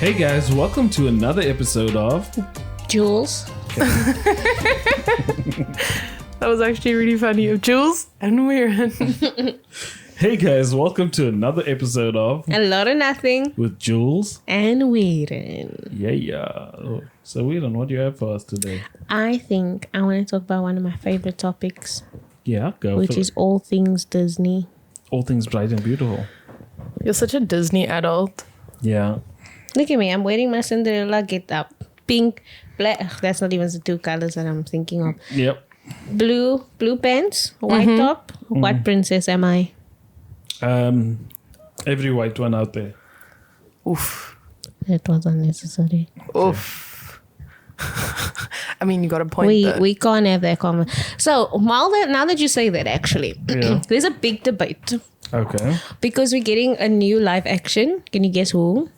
Hey guys, welcome to another episode of Jules. That was actually really funny. Of Jules and Whiren. Hey guys, welcome to another episode of A lot of nothing. with Jules. And Whiren. Yeah. So Whiren, what do you have for us today? I think I want to talk about one of my favorite topics, Yeah, go which for is it. all things Disney. All things bright and beautiful. You're such a Disney adult. Yeah. Look at me, I'm wearing my Cinderella get up. Pink, black. Ugh, that's not even the two colors that I'm thinking of. Yep. Blue pants, white top. What princess am I? Every white one out there. Oof. That was unnecessary. Oof. I mean, you got a point there. We can't have that conversation. So now that you say that, actually, Yeah. there's a big debate Okay. because we're getting a new live action. Can you guess who?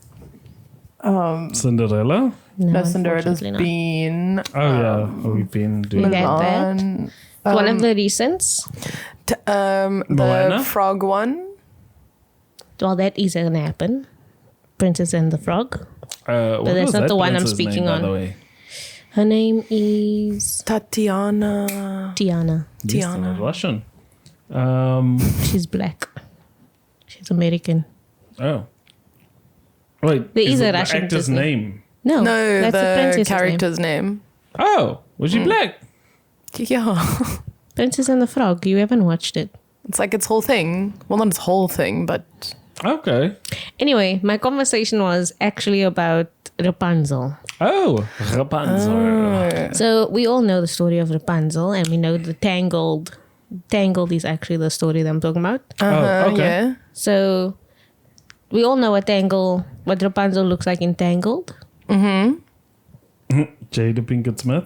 Cinderella. No, Cinderella's unfortunately not. been Oh yeah, we've been doing That bad? Milan. One of the recents. The Moana? frog one. Well, that is gonna happen. Princess and the Frog. But that's not the one I'm speaking on. By the way. Her name is Tatiana. Tiana. Yes, Tiana. Russian. She's black. She's American. Oh. Wait. There is it a the Russian actor's Disney. name? No, No, that's the the princess's character's name. Oh, was she black? Yeah. name. Princess and the Frog. You haven't watched it. It's like its whole thing. Well, not its whole thing, but Okay. Anyway, my conversation was actually about Rapunzel. Oh, Rapunzel. So we all know the story of Rapunzel, and we know the Tangled. Tangled is actually the story that I'm talking about. okay. yeah. So we all know what Rapunzel looks like in Tangled. Jada Pinkett Smith.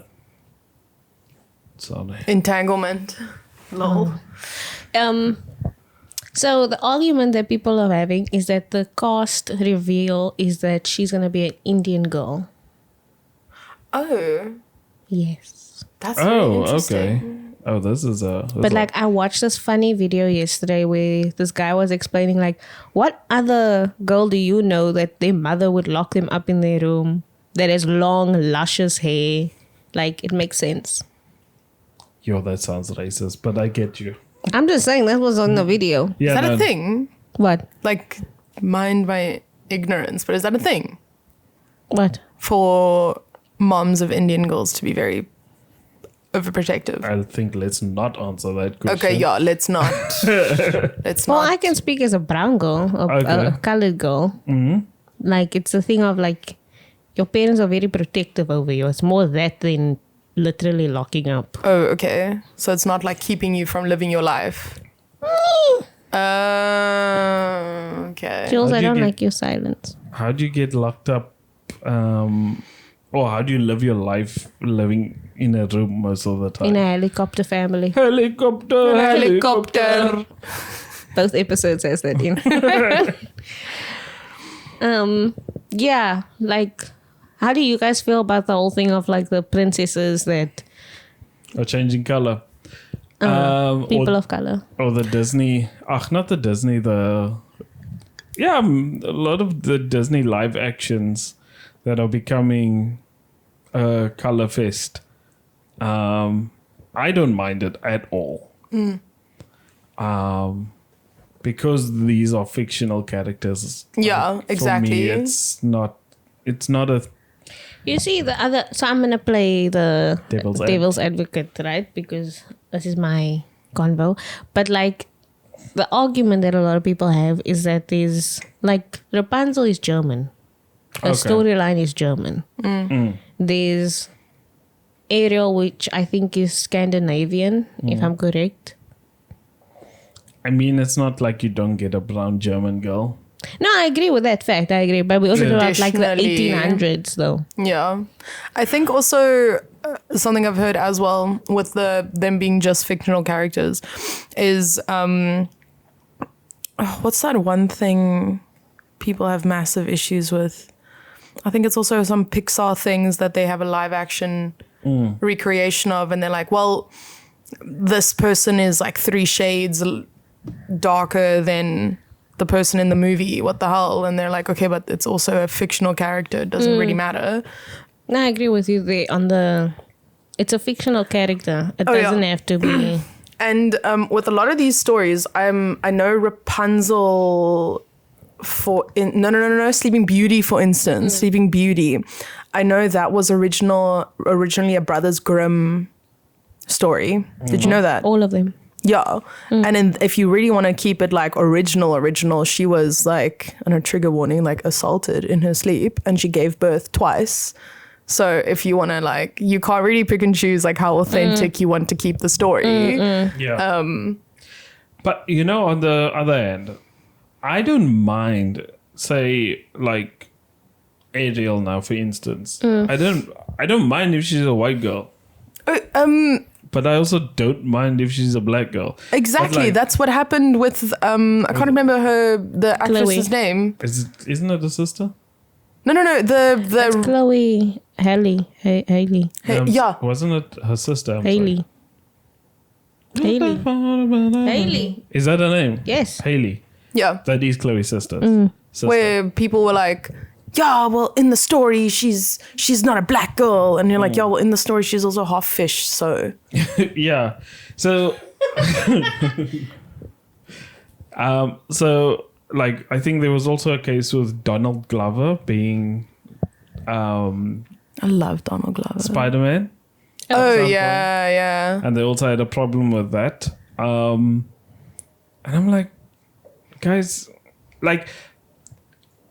Sorry. Entanglement. Lol. So the argument that people are having is that the cast reveal is that she's gonna be an Indian girl. Oh, Yes. that's really Oh, interesting. okay. Oh, this is a. But like I watched this funny video yesterday where this guy was explaining like, what other girl do you know that their mother would lock them up in their room that has long, luscious hair? Like it makes sense. Yo, that sounds racist, but I get you. I'm just saying that was on the video. Yeah, Is that no, a thing? What? Like, mind my ignorance, but is that a thing What? for moms of Indian girls to be very overprotective? I think let's not answer that question. Okay, yeah, let's not. Let's Well, not. I can speak as a brown girl, a colored girl. Mm-hmm. Like it's a thing of like your parents are very protective over you. It's more that than literally locking up. Oh, okay. So it's not like keeping you from living your life. Okay. Jules, How'd I you don't get- like your silence. How do you get locked up? Or how do you live your life living in a room most of the time? In a helicopter family. Helicopter, helicopter. Both episodes has that in. Yeah, like how do you guys feel about the whole thing of like the princesses that Or changing color. people of color? Or the Disney. Not the Disney. A lot of the Disney live actions that are becoming a color fest. I don't mind it at all. Because these are fictional characters. Yeah, exactly. For me, it's not a You see the other, so I'm gonna play the Devil's advocate, right? Because this is my convo. But like the argument that a lot of people have is that there's like Rapunzel is German. The Okay. storyline is German. There's Ariel, which I think is Scandinavian, if I'm correct. I mean, it's not like you don't get a brown German girl. No, I agree with that fact. I agree. But we also talk about like the Traditionally- 1800s though. Yeah. I think also something I've heard as well with them being just fictional characters is what's that one thing people have massive issues with? I think it's also some Pixar things that they have a live action recreation of, and they're like, well, this person is like 3 shades darker than the person in the movie. What the hell? And they're like, okay, but it's also a fictional character. It doesn't really matter. No, I agree with you there it's a fictional character. It doesn't have to be. And with a lot of these stories, I know Rapunzel Sleeping Beauty, for instance. Sleeping Beauty. I know that was originally a Brothers Grimm story. Did you know that? All of them. Yeah. And then if you really want to keep it like original, she was like, and a trigger warning, like assaulted in her sleep, and she gave birth twice. So if you want to like, you can't really pick and choose like how authentic you want to keep the story. Yeah. But you know, on the other end, I don't mind, say, like Ariel now, for instance. I don't mind if she's a white girl. But I also don't mind if she's a black girl. Exactly. Like, that's what happened with I can't remember the actress's Chloe. name. Isn't it a sister? No. That's Chloe Haley. Haley. Yeah. Wasn't it her sister? I'm Haley. sorry. Haley. Haley. Is that her name? Yes. Haley. Yeah. That is Chloe's sister. Where people were like, yeah, well, in the story, she's not a black girl. And you're like, yeah, well, in the story, she's also half fish, so. Yeah. So, like, I think there was also a case with Donald Glover being I love Donald Glover. Spider-Man. Oh, yeah. And they also had a problem with that. And I'm like, guys, like,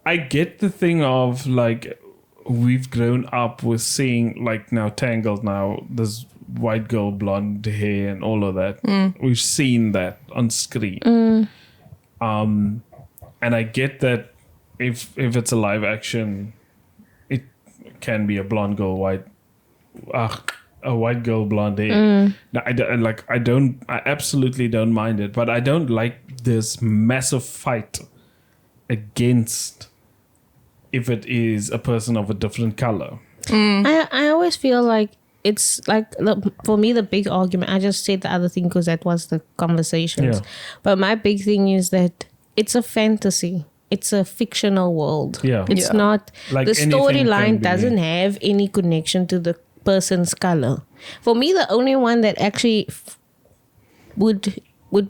I get the thing of like, we've grown up with seeing like now Tangled now, this white girl, blonde hair and all of that. We've seen that on screen. And I get that if it's a live action, it can be a blonde girl, a white girl, blonde hair. Now, I absolutely don't mind it, but I don't like this massive fight against if it is a person of a different color. I always feel like it's like, for me, the big argument, I just said the other thing because that was the conversations. Yeah. But my big thing is that it's a fantasy. It's a fictional world. Yeah. It's not, Like the anything can storyline be- doesn't have any connection to the person's color. For me, the only one that actually would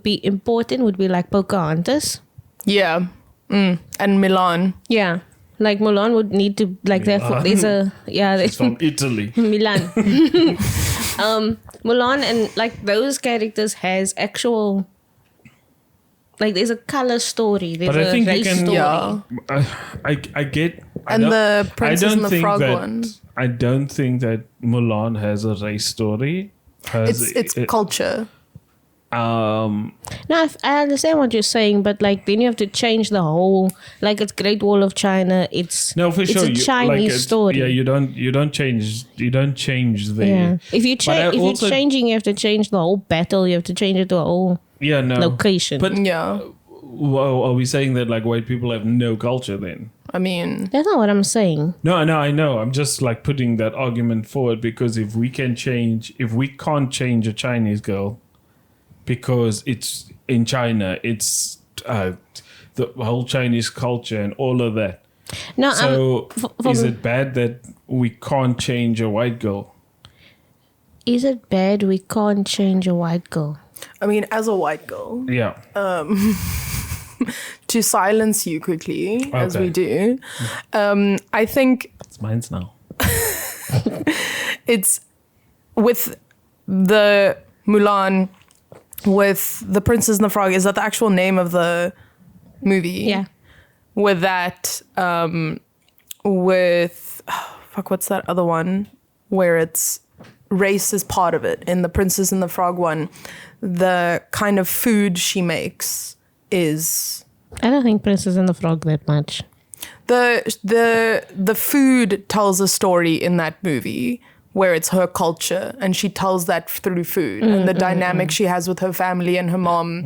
be important would be like Pocahontas. Yeah. And Milan. Yeah. Like Mulan would need to, like, there's a, yeah. It's from Italy. Milan. Mulan and like those characters has actual, like, there's a color story. There's But I a think you race can. story. Yeah. I get. And the Princess and the Frog one. I don't think that Mulan has a race story. It's culture. No, I understand what you're saying, but like then you have to change the whole, like, it's Great Wall of China. It's No, for sure. It's a Chinese story. Yeah, you don't change the. Yeah. If you But if you're changing, you have to change the whole battle. You have to change it to a whole Yeah, no. location. But Yeah. well, are we saying that like white people have no culture then? I mean, That's not what I'm saying. No, I know. I'm just like putting that argument forward because if we can't change a Chinese girl because it's in China, it's the whole Chinese culture and all of that. No, So for is me- it bad that we can't change a white girl? Is it bad we can't change a white girl? I mean, as a white girl, Yeah. to silence you quickly, as Okay. we do, I think It's mine's now. it's with the Mulan, with the Princess and the Frog. Is that the actual name of the movie? Yeah. With that, what's that other one where it's race is part of it? In the Princess and the Frog one, the kind of food she makes is I don't think Princess and the Frog that much. the food tells a story in that movie where it's her culture and she tells that through food and the dynamic she has with her family and her mom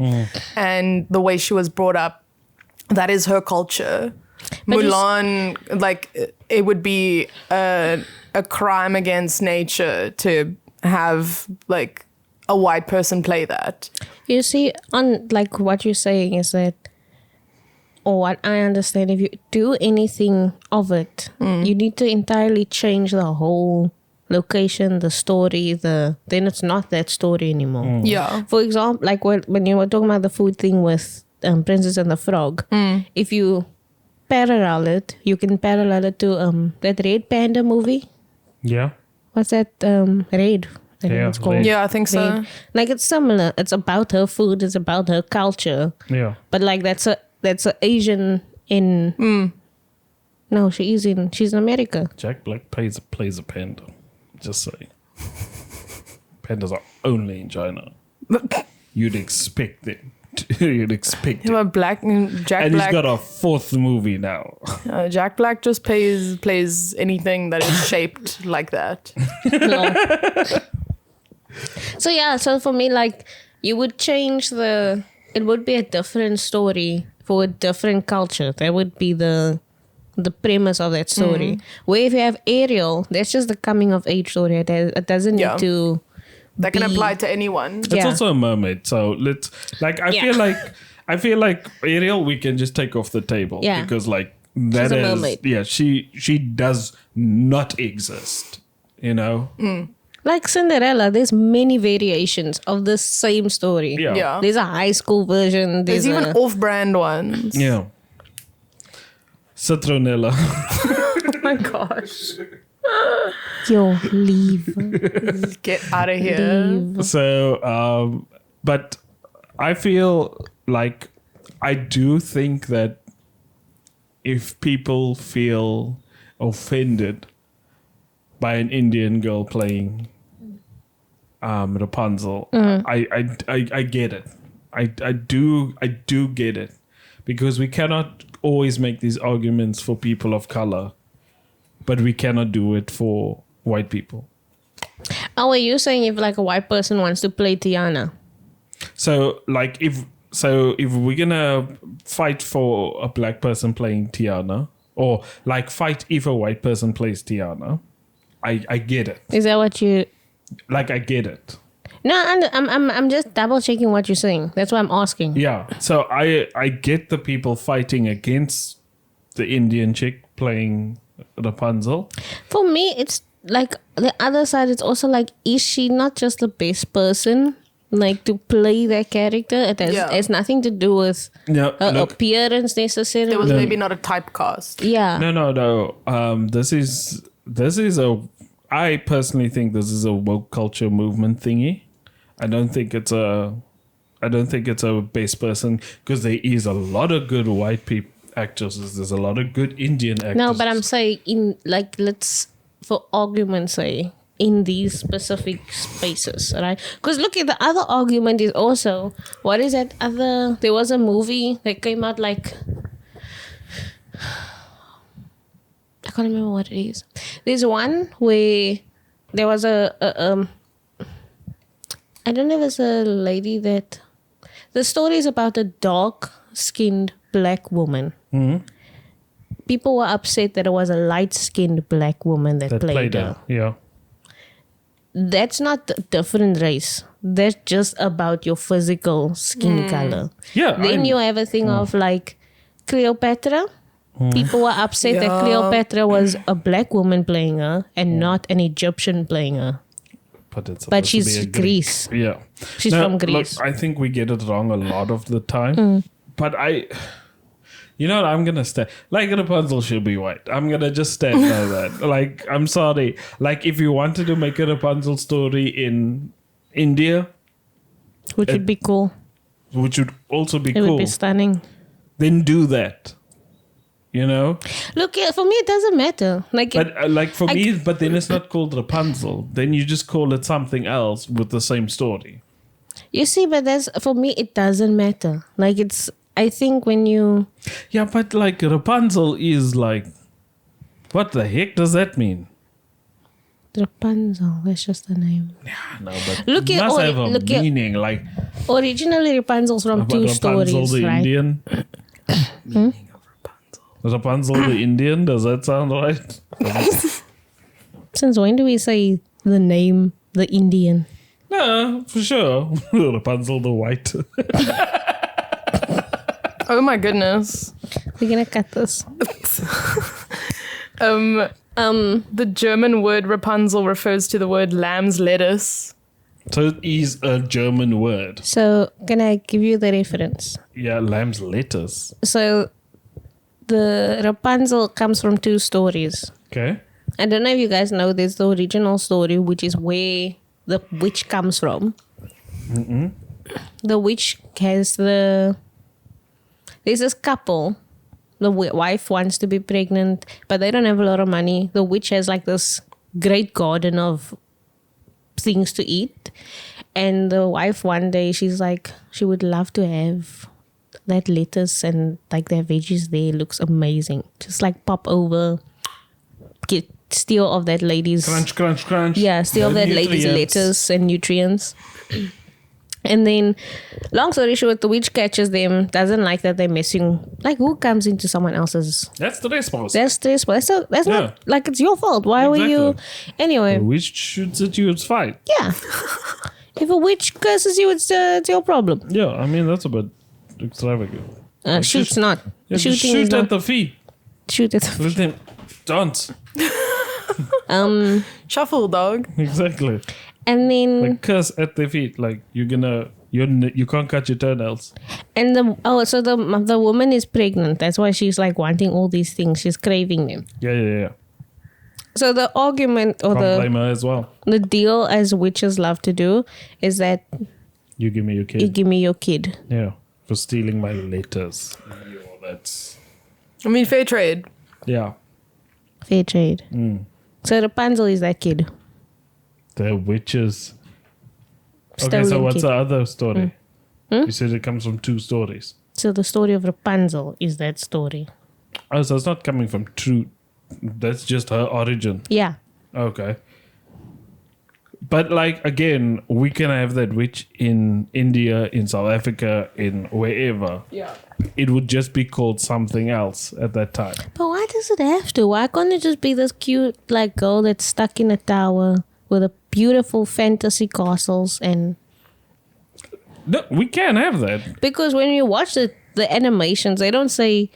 and the way she was brought up. That is her culture. But Mulan, like, it would be a crime against nature to have like a white person play that. You see, on like what you're saying is that or what I understand, if you do anything of it, you need to entirely change the whole location, the story, then it's not that story anymore. Yeah. For example, like when you were talking about the food thing with Princess and the Frog, if you parallel it, you can parallel it to that Red Panda movie. Yeah. What's that? Raid. I think it's called. Raid. Yeah, I think so. Raid. Like it's similar. It's about her food. It's about her culture. Yeah. But like that's a Asian in. No, she's in America. Jack Black plays a panda. Just saying. Pandas are only in China. You'd expect them. You'd expect Yeah, it. but Jack And Black. he's got a 4th movie now. Jack Black just plays anything that is shaped like that. No. So yeah, so for me, like you would change it would be a different story for a different culture. That would be the premise of that story. Where if you have Ariel, that's just the coming of age story. It doesn't Yeah. need to. That can be- apply to anyone. It's Yeah. also a mermaid, so let's I feel like Ariel we can just take off the table. Yeah. Because like that a is mermaid. yeah, she does not exist. You know? Like Cinderella, there's many variations of the same story. Yeah. Yeah. There's a high school version. There's even off-brand ones. Yeah. Citronella. Oh my gosh. Yo, leave. Get out of here. Leave. So but I feel like I do think that if people feel offended by an Indian girl playing Rapunzel, I get it. I do get it, because we cannot always make these arguments for people of color, but we cannot do it for white people. Oh, are you saying if like a white person wants to play Tiana? So like if we're gonna fight for a black person playing Tiana, or like fight if a white person plays Tiana, I get it. Is that what you? Like I get it. No, I'm just double checking what you're saying. That's why I'm asking. Yeah. So I get the people fighting against the Indian chick playing Rapunzel. For me, it's like the other side. It's also like, is she not just the best person like to play that character? It has nothing to do with No, her look, appearance necessarily. There was maybe not a typecast. Yeah. no. This is I personally think this is a woke culture movement thingy. I don't think it's a best person, because there is a lot of good white people actresses. There's a lot of good Indian actors. No, but I'm saying in like, let's for argument's sake, in these specific spaces, right? Because look at the other argument is also, what is that other? There was a movie that came out like, I can't remember what it is. There's one where there was I don't know if it's a lady that, the story is about a dark-skinned black woman. Mhm. People were upset that it was a light-skinned black woman that played her. Yeah. That's not a different race. That's just about your physical skin color. Yeah. Then you have a thing of like Cleopatra. People were upset that Yeah. Cleopatra was a black woman playing her and not an Egyptian playing her. But it's But supposed to be she's a Greece. Yeah. She's No, from Greece. Look, I think we get it wrong a lot of the time. But you know what, I'm going to stand. Like Rapunzel should be white. I'm going to just stand by that. Like, I'm sorry. Like, if you wanted to make a Rapunzel story in India, Which would be cool. which would also be It cool, would be stunning. then do that. You know? Look, yeah, for me, it doesn't matter. Like, But for me, but then it's not called Rapunzel. Then you just call it something else with the same story. you see, but that's, for me, it doesn't matter. Like, it's, I think when you, Yeah, but like Rapunzel is like, what the heck does that mean? Rapunzel, that's just the name. No, but Look it at- must oh, have a look at- meaning. Like Originally, Rapunzel's from two Rapunzel stories, the right? Indian. Rapunzel the Indian. Does that sound right? Since when do we say the name, the Indian? No, for sure. Rapunzel the white. Oh my goodness. We're gonna cut this. The German word Rapunzel refers to the word lamb's lettuce. So it is a German word. So can I give you the reference? Yeah, lamb's lettuce. So the Rapunzel comes from 2 stories. Okay. I don't know if you guys know, there's the original story, which is where the witch comes from. The witch has there's this couple. The wife wants to be pregnant, but they don't have a lot of money. The witch has like this great garden of things to eat. And the wife one day, she's like, she would love to have that lettuce and like their veggies there. Looks amazing. Just like pop over, steal of that lady's Crunch, crunch, crunch. yeah, steal The that lady's nutrients. lettuce and nutrients. And then, long story short, the witch catches them, doesn't like that they're messing. Like, who comes into someone else's? That's the response. That's stressful. That's Yeah. not, like, it's your fault. Why were you... Exactly. Anyway, Which shoots at you, it's fine. yeah. If a witch curses you, it's your problem. Yeah, I mean, that's a bit extravagant. Shoot's not. Yeah, Shooting shoot is at not. the feet. Shoot at the Let them dance. Shuffle, dog. Exactly. And then... Like curse at their feet. Like you can't cut your toenails. And so the woman is pregnant. That's why she's like wanting all these things. She's craving them. Yeah. So the argument or Can't blame her as well. the deal as witches love to do is that You give me your kid. you give me your kid. Yeah. For stealing my letters. Yo, that's I mean, fair trade. yeah. Fair trade. So Rapunzel is that kid. The witches. Okay, Stolen so what's kid. the other story? You said it comes from 2 stories. So the story of Rapunzel is that story. Oh, so it's not coming from true. That's just her origin. Yeah. Okay. But like again, we can have that witch in India, in South Africa, in wherever. Yeah. It would just be called something else at that time. But why does it have to? Why can't it just be this cute like girl that's stuck in a tower with a beautiful fantasy castles and No, we can have that. because when you watch the animations, they don't say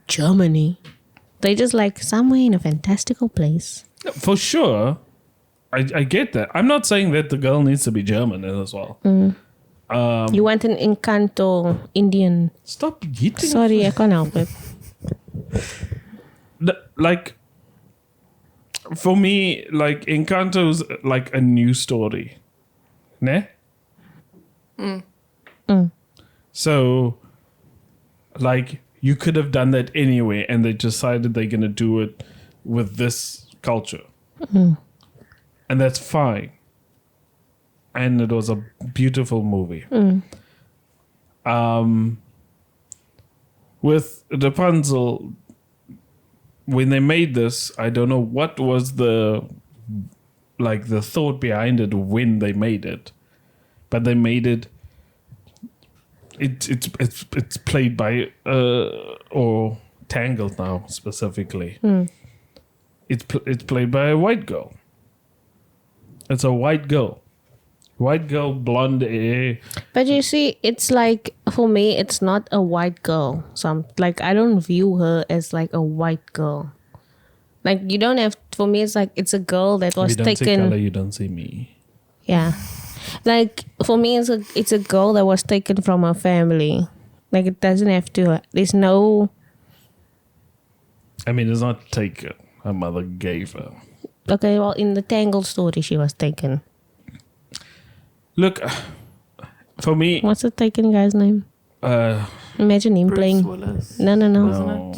Germany. They just like somewhere in a fantastical place. For sure. I get that. I'm not saying that the girl needs to be German as well. You want an Encanto Indian. Stop hitting. Sorry, I can't help it. Like, for me, like, Encanto's like a new story. Ne? So, like, you could have done that anyway, and they decided they're going to do it with this culture. And that's fine. And it was a beautiful movie. With Rapunzel, when they made this, I don't know what was the thought behind it when they made it, but they made it. It's played by or Tangled now specifically. It's played by a white girl. It's a white girl, blonde hair. But you see, it's like for me, it's not a white girl. So I don't view her as like a white girl. Like you don't have. For me, it's like it's a girl that was You don't see taken. color, you don't see me. Yeah, like for me, it's a girl that was taken from her family. Like it doesn't have to. There's no. I mean, it's not taken. Her mother gave her. Okay, well, in the Tangled story, she was taken. Look, for me, What's the taken guy's name? Imagine him playing. Willis. No. no,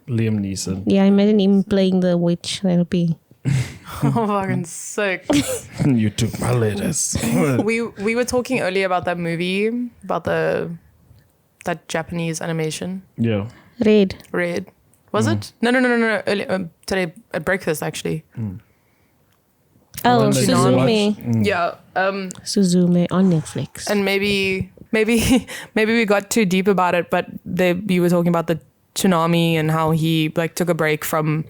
Liam Neeson. Yeah, imagine him playing the witch. That'll be. Oh, fucking sick. You took my letters. we were talking earlier about that movie, about that Japanese animation. Yeah. Red. Red. Was it? No. Earlier, today at breakfast, actually. Oh, One that you Suzume. watched? Yeah. Suzume on Netflix. And maybe we got too deep about it, but you were talking about the tsunami and how he like took a break from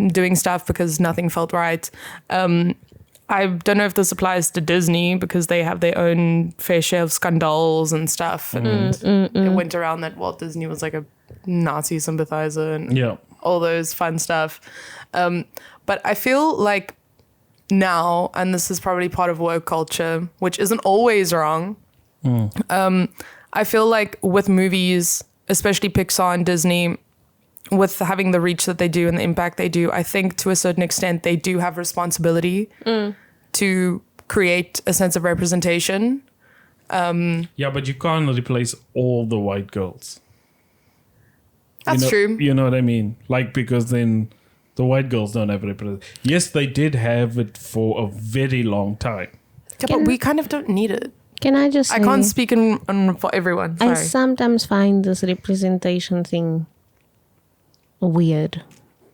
doing stuff because nothing felt right. I don't know if this applies to Disney because they have their own fair share of scandals and stuff, and it went around that Walt Disney was like a Nazi sympathizer and Yeah. all those fun stuff. But I feel like now, and this is probably part of woke culture, which isn't always wrong. I feel like with movies, especially Pixar and Disney, with having the reach that they do and the impact they do, I think to a certain extent they do have responsibility to create a sense of representation. Yeah, but you can't replace all the white girls. That's true. You know what I mean? Like, because then the white girls don't have representation. Yes, they did have it for a very long time. Yeah, but we kind of don't need it. Can I just say, I can't speak for everyone. Sorry. I sometimes find this representation thing weird.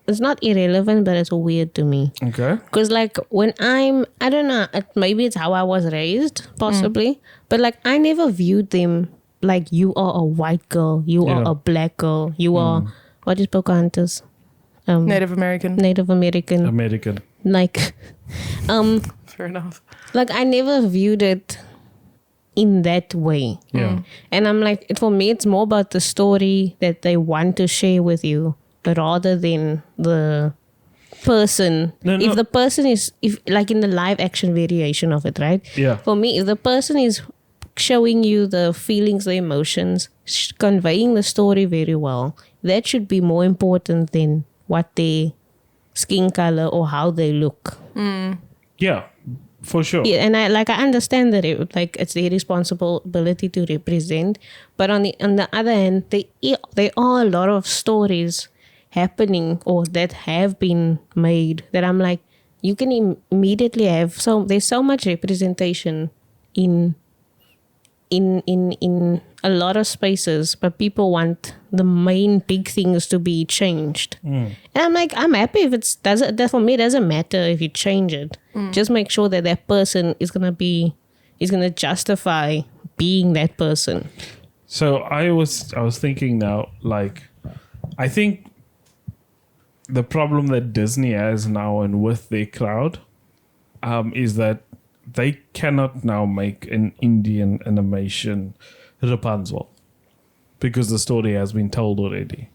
It's not irrelevant, but it's weird to me. Okay. Because like when I don't know, maybe it's how I was raised, possibly. But like I never viewed them like you are a white girl, you are a black girl, you are, what is Pocahontas? Native American. Native American. American. Like, Fair enough. like I never viewed it in that way. Yeah. And I'm like, for me, it's more about the story that they want to share with you rather than the person. No. If the person is, if like in the live action variation of it, right? Yeah. For me, if the person is showing you the feelings, the emotions, conveying the story very well, that should be more important than what their skin color or how they look. Yeah, for sure. Yeah, and I understand that it's their responsibility to represent, but on the other hand, there are a lot of stories happening or that have been made that I'm like, you can immediately have there's so much representation in a lot of spaces, but people want the main big things to be changed. And I'm like, I'm happy if that for me it doesn't matter if you change it. Just make sure that that person is gonna justify being that person. So I was thinking now, like, I think the problem that Disney has now and with their crowd is that they cannot now make an Indian animation Rapunzel because the story has been told already.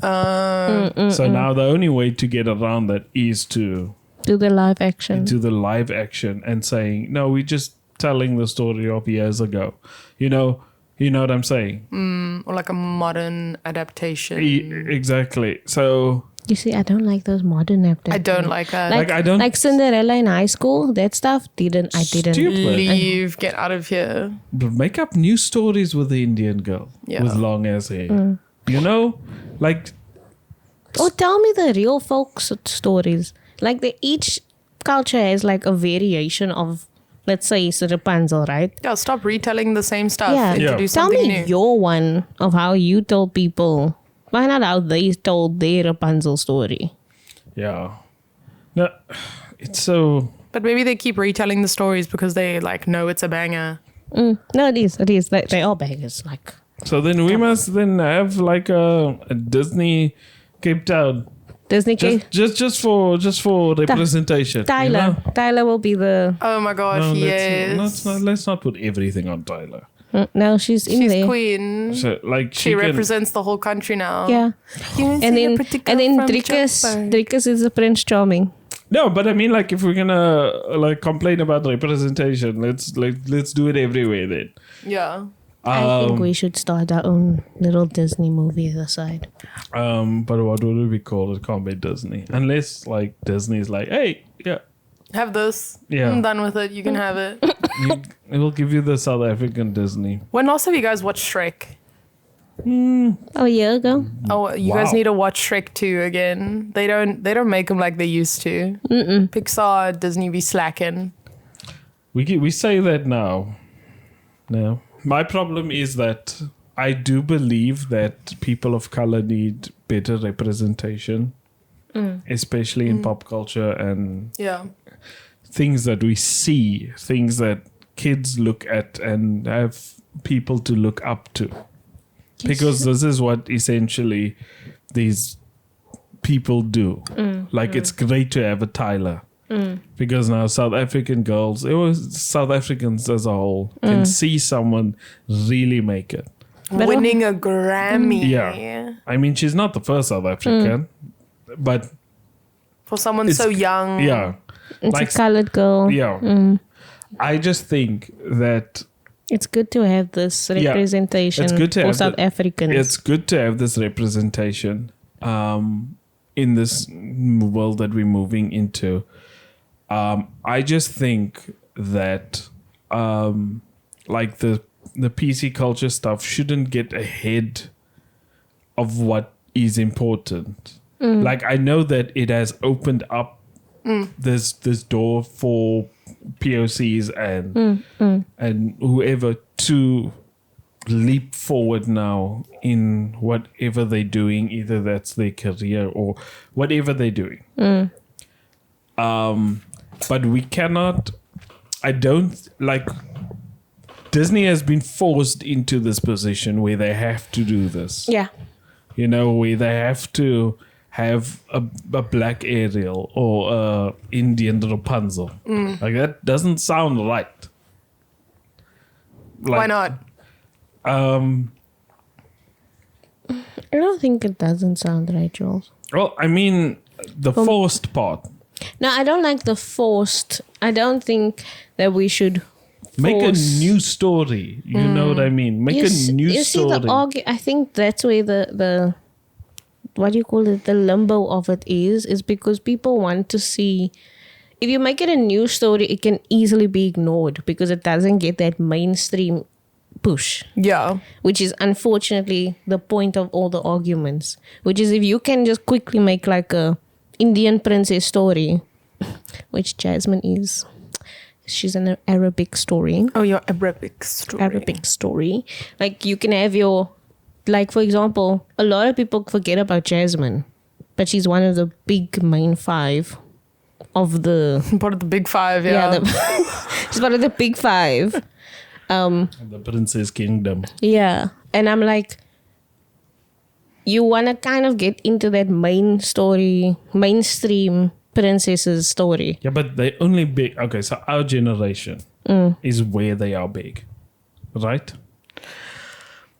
So now the only way to get around that is to Do the live action. do the live action and saying, no, we're just telling the story of years ago. You know what I'm saying? Or like a modern adaptation. Exactly. So You see, I don't like those modern adaptations. I don't like that. Like, I don't- like Cinderella in high school. That stuff I didn't. Stupid. Leave, get out of here. make up new stories with the Indian girl Yeah. with long ass hair. You know, like Or tell me the real folk stories. Like each culture has like a variation of, let's say, it's Rapunzel, right? Yeah, stop retelling the same stuff. Yeah. Introduce Tell something me new. your one of how you told people. Find out how they told their Rapunzel story. yeah, no, it's so. But maybe they keep retelling the stories because they like know it's a banger. No, it is. It is. They are bangers. Like So then we must then have like a Disney Cape Town Disney. just for representation. Tyler. You know? Tyler will be the. Oh my gosh, No, yes. let's not put everything on Tyler. No, she's in She's there. queen. So like She can- represents the whole country now. Yeah. And then Drickus is the Prince Charming. No, but I mean, like, if we're gonna like complain about representation, let's do it everywhere then. Yeah. I think we should start our own little Disney movie aside. But what would we call it? Can't be Disney, unless like Disney's like, hey, yeah, Have this. Yeah. I'm done with it. You can have it. it will give you the South African Disney. When last have you guys watched Shrek? Oh, a year ago? Oh, you guys Wow. need to watch Shrek 2 again. They don't make them like they used to. Pixar, Disney be slacking. We say that now. No, my problem is that I do believe that people of color need better representation, especially in pop culture and Yeah. things that we see, things that kids look at and have people to look up to. Because this is what essentially these people do. Like it's great to have a Tyler. Because now South African girls, South Africans as a whole, can see someone really make it. winning a Grammy. Yeah. I mean, she's not the first South African, but For someone so young. yeah, It's a colored girl. yeah. I just think that It's good to have this representation it's good to for have South Africans. it's good to have this representation in this world that we're moving into. I just think that like the PC culture stuff shouldn't get ahead of what is important. Like I know that it has opened up this door for POCs and whoever to leap forward now in whatever they're doing, either that's their career or whatever they're doing. But we cannot. I don't like. Disney has been forced into this position where they have to do this. yeah. You know, where they have to have a black Ariel or a Indian Rapunzel. Like that doesn't sound right. Why not? I don't think it doesn't sound right, Jules. Well, I mean, the forced part. No, I don't like the forced. I don't think that we should Make a force- new story. You know what I mean? Make a new you story. see the I think that's where the what do you call it? The limbo of it is because people want to see. If you make it a new story, it can easily be ignored because it doesn't get that mainstream push, Yeah. which is unfortunately the point of all the arguments. Which is if you can just quickly make like a Indian princess story, which Jasmine is. She's an Arabic story. Oh, your Arabic story. Arabic story. Like you can have your, like for example, a lot of people forget about Jasmine, but she's one of the big main five of the Part of the big five, yeah. she's one of the big five. The Princess Kingdom. Yeah, and I'm like, you want to kind of get into that main story, mainstream princess's story. Yeah, but they only big. Okay, so our generation is where they are big, right?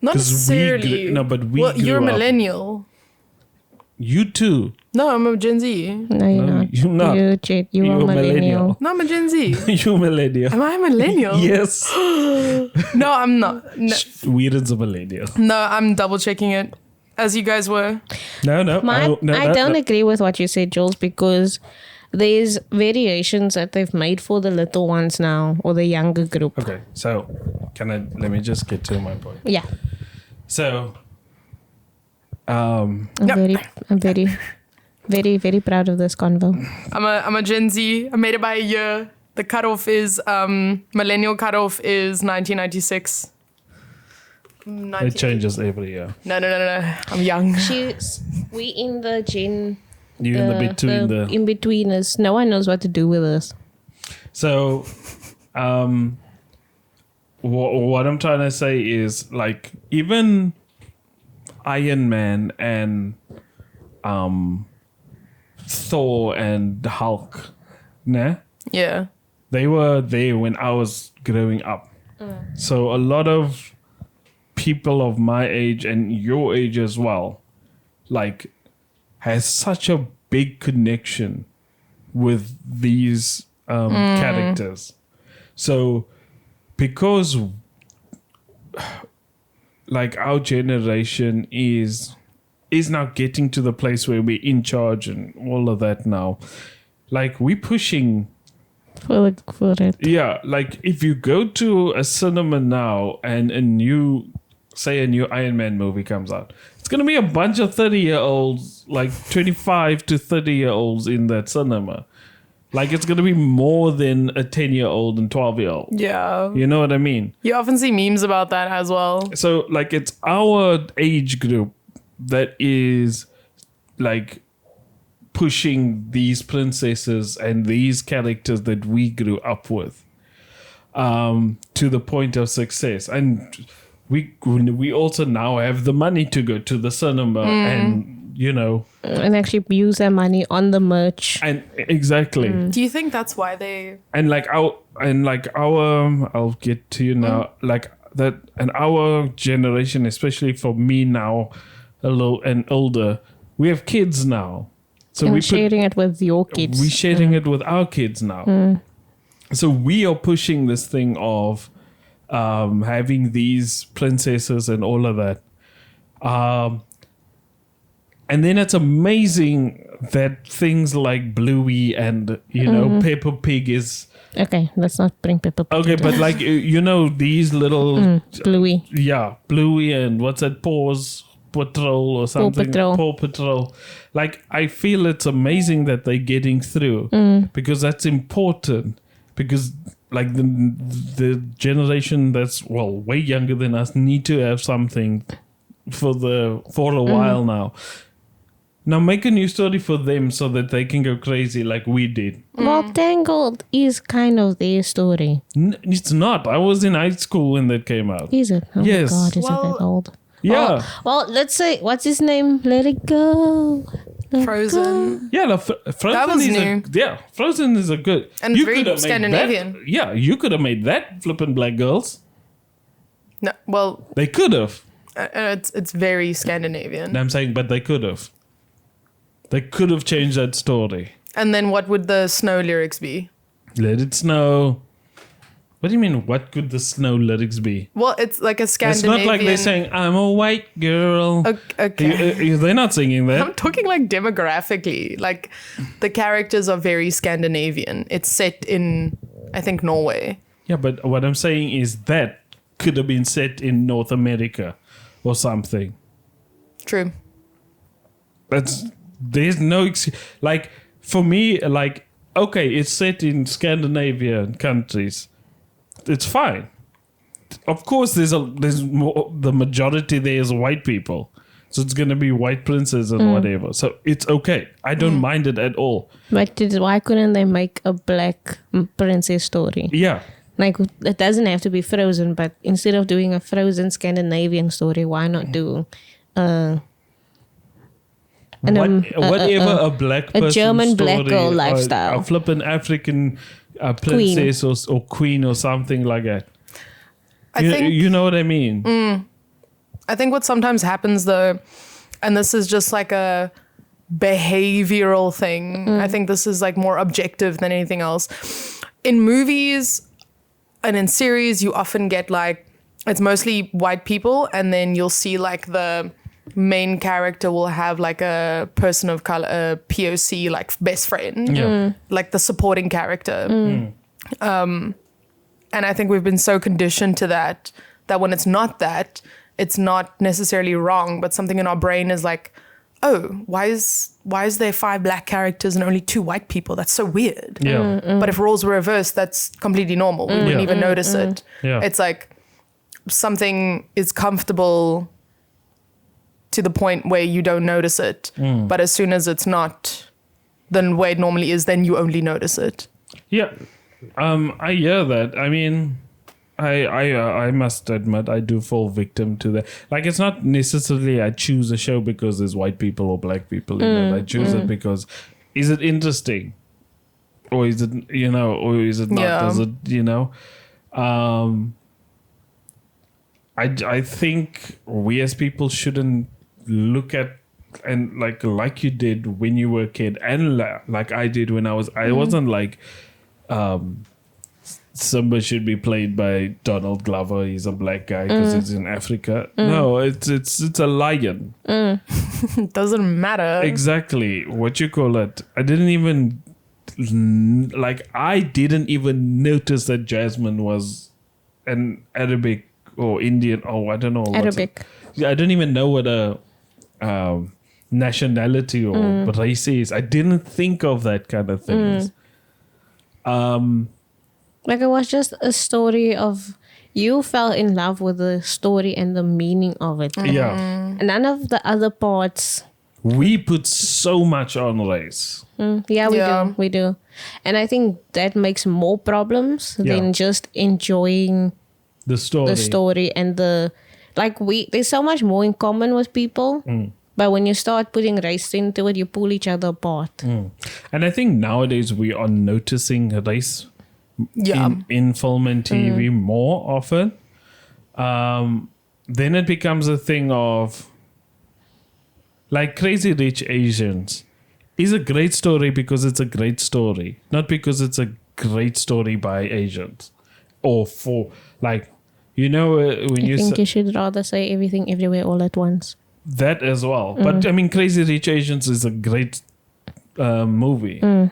Not 'Cause necessarily. but we Well, you're a grew up- millennial. You too. No, I'm a Gen Z. No, you're No, not. you're not. You're a millennial. No, I'm a Gen Z. You millennial. Am I a millennial? Yes. No, I'm not. No, Weird's a millennial. no, I'm double checking it, as you guys were. No. I don't agree with what you said, Jules, because there's variations that they've made for the little ones now or the younger group. Okay, so let me just get to my point. Yeah, So, I'm Yep. very, very proud of this convo. I'm a Gen Z. I made it by a year. The cutoff is millennial cutoff is 1996. it changes every year. No. I'm young. We in the gen. You in the between the. in betweeners. No one knows what to do with us. So, what I'm trying to say is like even Iron Man and Thor and Hulk, nah, Yeah. they were there when I was growing up. So a lot of people of my age and your age as well, like, has such a big connection with these characters. So because like our generation is now getting to the place where we're in charge and all of that now, like we're pushing. For it. Yeah, like if you go to a cinema now and a new Iron Man movie comes out, it's going to be a bunch of 30-year-olds, like 25 to 30-year-olds in that cinema. Like it's going to be more than a 10-year-old and 12-year-old. Yeah. You know what I mean? You often see memes about that as well. So like it's our age group that is like pushing these princesses and these characters that we grew up with to the point of success. And we also now have the money to go to the cinema and, you know, And actually use their money on the merch. and exactly. Do you think that's why they... And like our I'll get to you now. Like that and our generation, especially for me now, a little and older, we have kids now. So and we're sharing it with your kids. We're sharing it with our kids now. So we are pushing this thing of having these princesses and all of that. And then it's amazing that things like Bluey and, Peppa Pig is... Okay, let's not bring Peppa Pig. Okay, but like, these little... Bluey. Yeah, Bluey and what's that? Paws Patrol or something. Paw Patrol. Like, I feel it's amazing that they're getting through because that's important. Because like the generation that's way younger than us need to have something for a while now. Now make a new story for them so that they can go crazy like we did. Well, Tangled is kind of their story. It's not. I was in high school when that came out. Is it? Oh Yes. my God, is it that old? Yeah. Well, let's say, what's his name? Let it go. Frozen. Yeah, Frozen That was is new. Frozen is a good. And you very could have made Scandinavian. that. Yeah, you could have made that flippin' Black Girls. No, well, They could have. it's very Scandinavian. I'm saying, but they could have. They could have changed that story. And then what would the snow lyrics be? Let it snow. What do you mean? What could the snow lyrics be? Well, it's like a It's Scandinavian. not like they're saying, I'm a white girl. Okay. They're not singing that. I'm talking like demographically. Like the characters are very Scandinavian. It's set in, I think, Norway. Yeah, but what I'm saying is that could have been set in North America or something. True. There's no like for me, like, okay, it's set in Scandinavian countries. It's fine. Of course, there's more, the majority there is white people, so it's gonna be white princes and whatever. So it's okay. I don't mind it at all. But why couldn't they make a black princess story? Yeah. Like, it doesn't have to be Frozen, but instead of doing a Frozen Scandinavian story, why not do whatever a black person German story, black girl or lifestyle. a flippin' African princess or queen or something like that. You know what I mean? I think what sometimes happens though, and this is just like a behavioral thing. I think this is like more objective than anything else. In movies and in series, you often get like, it's mostly white people, and then you'll see like the main character will have like a person of color, a POC, like best friend, like the supporting character. And I think we've been so conditioned to that when it's not that, it's not necessarily wrong, but something in our brain is like, oh, why is there 5 black characters and only 2 white people? That's so weird. Yeah. But if roles were reversed, that's completely normal. We wouldn't even notice it. Yeah. It's like something is comfortable to the point where you don't notice it. But as soon as it's not the way it normally is, then you only notice it. Yeah. I hear that. I mean, I must admit I do fall victim to that. Like, it's not necessarily I choose a show because there's white people or black people in it. I choose it because is it interesting, or is it or is it not? Yeah. Does it I think we as people shouldn't look at and like you did when you were a kid, and like I did when I wasn't like. Simba should be played by Donald Glover. He's a black guy because he's in Africa. No, it's a lion. It doesn't matter. Exactly. What you call it? I didn't even notice that Jasmine was an Arabic or Indian. Oh, I don't know. Arabic. I don't even know what a nationality or race is. I didn't think of that kind of things. Like, it was just a story of you fell in love with the story and the meaning of it. Yeah. And none of the other parts. We put so much on race. Yeah, we do. And I think that makes more problems than just enjoying The story and there's so much more in common with people. But when you start putting race into it, you pull each other apart. And I think nowadays we are noticing race in film and TV more often. then it becomes a thing of like Crazy Rich Asians is a great story because it's a great story, not because it's a great story by Asians or for like, when I think you should rather say Everything Everywhere All at Once. that as well. But I mean, Crazy Rich Asians is a great movie. I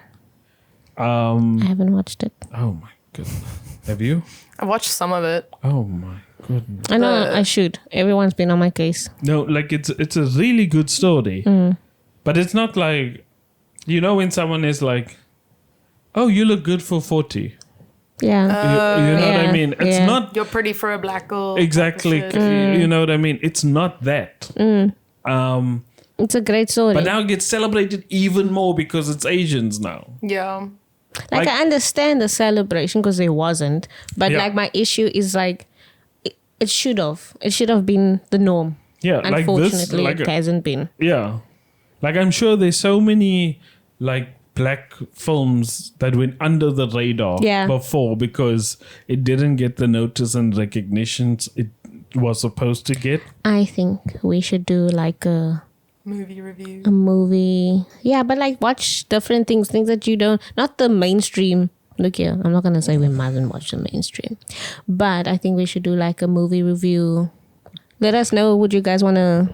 haven't watched it. Oh my goodness. Have you? I watched some of it. Oh my goodness. I know I should. Everyone's been on my case. No, like it's a really good story. But it's not like, when someone is like, oh, you look good for 40. Yeah. You know what I mean? It's not You're pretty for a black girl. exactly, you know what I mean? It's not that. It's a great story. But now it gets celebrated even more because it's Asians now. Yeah. Like I understand the celebration because there wasn't. But Yeah. like my issue is like, it should have been the norm. Yeah, like this, Unfortunately, like it hasn't been. yeah. Like I'm sure there's so many like black films that went under the radar before because it didn't get the notice and recognitions it was supposed to get. I think we should do like a Movie review. movie. Yeah, but like watch different things that you don't, not the mainstream. Look here, I'm not going to say we mustn't watch the mainstream. But I think we should do like a movie review. Let us know, would you guys want to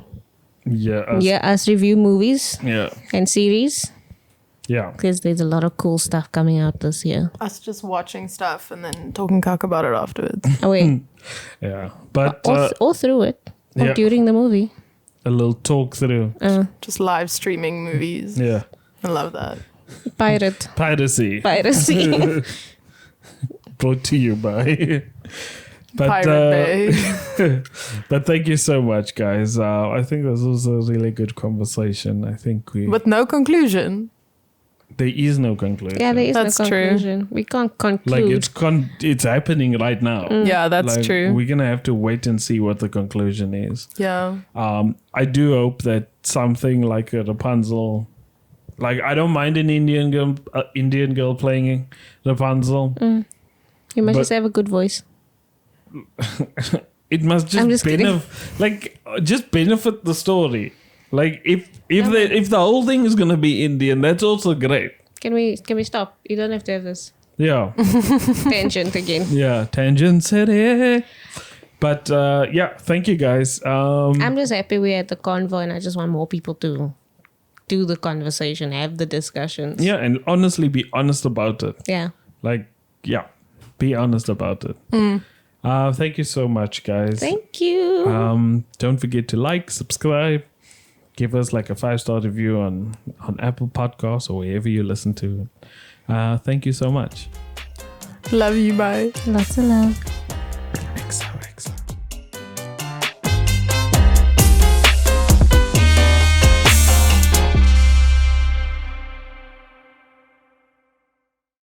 us review movies and series? Yeah. Because there's a lot of cool stuff coming out this year. Us just watching stuff and then talking cock about it afterwards. Oh, wait. Yeah. But or through it. Or during the movie. A little talk through. Just live streaming movies. Yeah. I love that. Piracy. Brought to you by Pirate Bay. But thank you so much, guys. I think this was a really good conversation. I think With no conclusion. there is no conclusion. Yeah, there is That's no true. conclusion. We can't conclude. Like it's happening right now. Yeah, that's Like, true. We're gonna have to wait and see what the conclusion is. Yeah. I do hope that something like a Rapunzel, like I don't mind an Indian girl playing Rapunzel. You must but- just have a good voice. It must I'm just just kidding. just benefit the story. Like if the whole thing is gonna be Indian, that's also great. Can we stop? You don't have to have this Yeah. tangent again. Yeah. Tangent city. But thank you guys. I'm just happy we're at the convo, and I just want more people to do the conversation, have the discussions. Yeah, and honestly be honest about it. Yeah. Like, yeah, be honest about it. Thank you so much, guys. Thank you. Don't forget to like, subscribe, give us like a 5-star review on Apple Podcasts or wherever you listen to it. Thank you so much. Love you. Bye. Lots of love.